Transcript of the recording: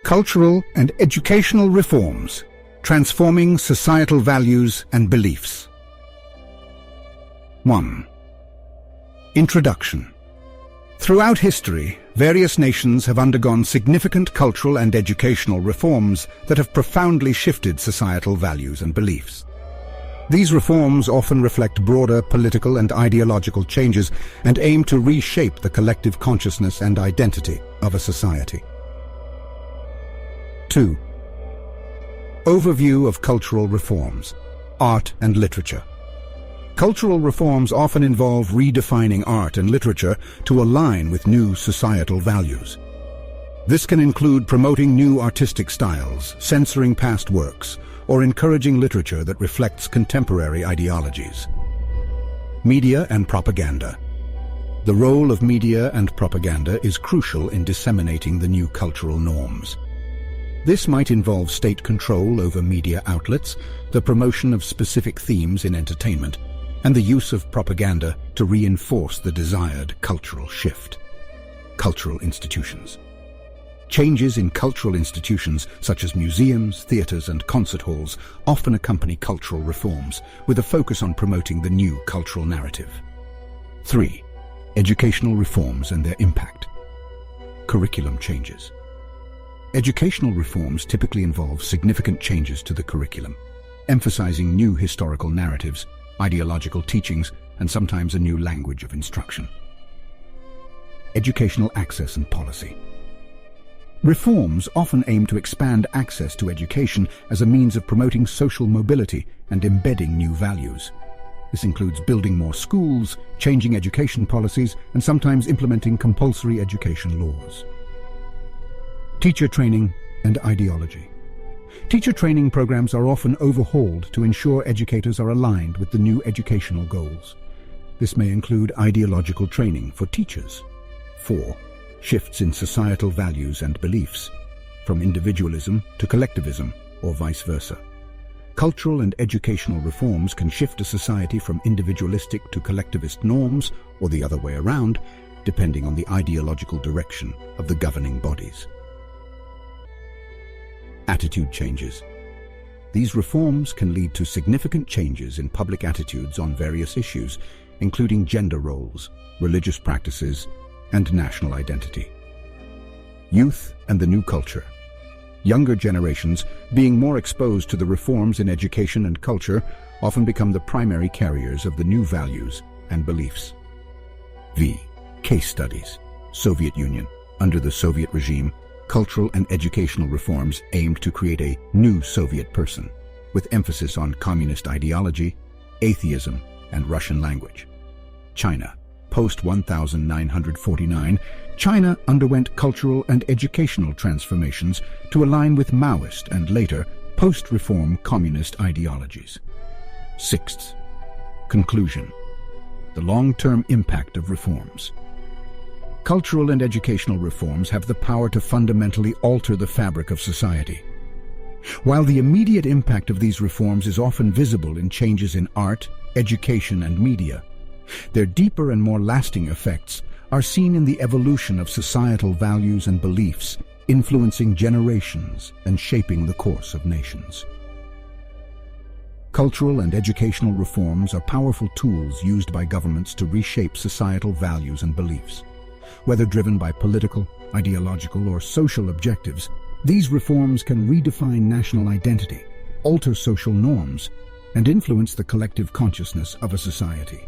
Cultural and educational reforms, transforming societal values and beliefs. 1. Introduction. Throughout history, various nations have undergone significant cultural and educational reforms that have profoundly shifted societal values and beliefs. These reforms often reflect broader political and ideological changes and aim to reshape the collective consciousness and identity of a society. 2. Overview of cultural reforms, art and literature. Cultural reforms often involve redefining art and literature to align with new societal values. This can include promoting new artistic styles, censoring past works, or encouraging literature that reflects contemporary ideologies. Media and propaganda. The role of media and propaganda is crucial in disseminating the new cultural norms. This might involve state control over media outlets, the promotion of specific themes in entertainment, and the use of propaganda to reinforce the desired cultural shift. Cultural institutions. Changes in cultural institutions such as museums, theatres and concert halls often accompany cultural reforms with a focus on promoting the new cultural narrative. 3. Educational reforms and their impact. Curriculum changes. Educational reforms typically involve significant changes to the curriculum, emphasizing new historical narratives, ideological teachings, and sometimes a new language of instruction. Educational access and policy. Reforms often aim to expand access to education as a means of promoting social mobility and embedding new values. This includes building more schools, changing education policies, and sometimes implementing compulsory education laws. Teacher training and ideology. Teacher training programs are often overhauled to ensure educators are aligned with the new educational goals. This may include ideological training for teachers. 4. Shifts in societal values and beliefs, from individualism to collectivism, or vice versa. Cultural and educational reforms can shift a society from individualistic to collectivist norms, or the other way around, depending on the ideological direction of the governing bodies. Attitude changes. These reforms can lead to significant changes in public attitudes on various issues, including gender roles, religious practices, and national identity. Youth and the new culture. Younger generations, being more exposed to the reforms in education and culture, often become the primary carriers of the new values and beliefs. V. Case studies. Soviet Union. Under the Soviet regime, cultural and educational reforms aimed to create a new Soviet person, with emphasis on communist ideology, atheism, and Russian language. China. Post-1949, China underwent cultural and educational transformations to align with Maoist and later post-reform communist ideologies. 6th. Conclusion. The long-term impact of reforms. Cultural and educational reforms have the power to fundamentally alter the fabric of society. While the immediate impact of these reforms is often visible in changes in art, education, and media, their deeper and more lasting effects are seen in the evolution of societal values and beliefs, influencing generations and shaping the course of nations. Cultural and educational reforms are powerful tools used by governments to reshape societal values and beliefs. Whether driven by political, ideological, or social objectives, these reforms can redefine national identity, alter social norms, and influence the collective consciousness of a society.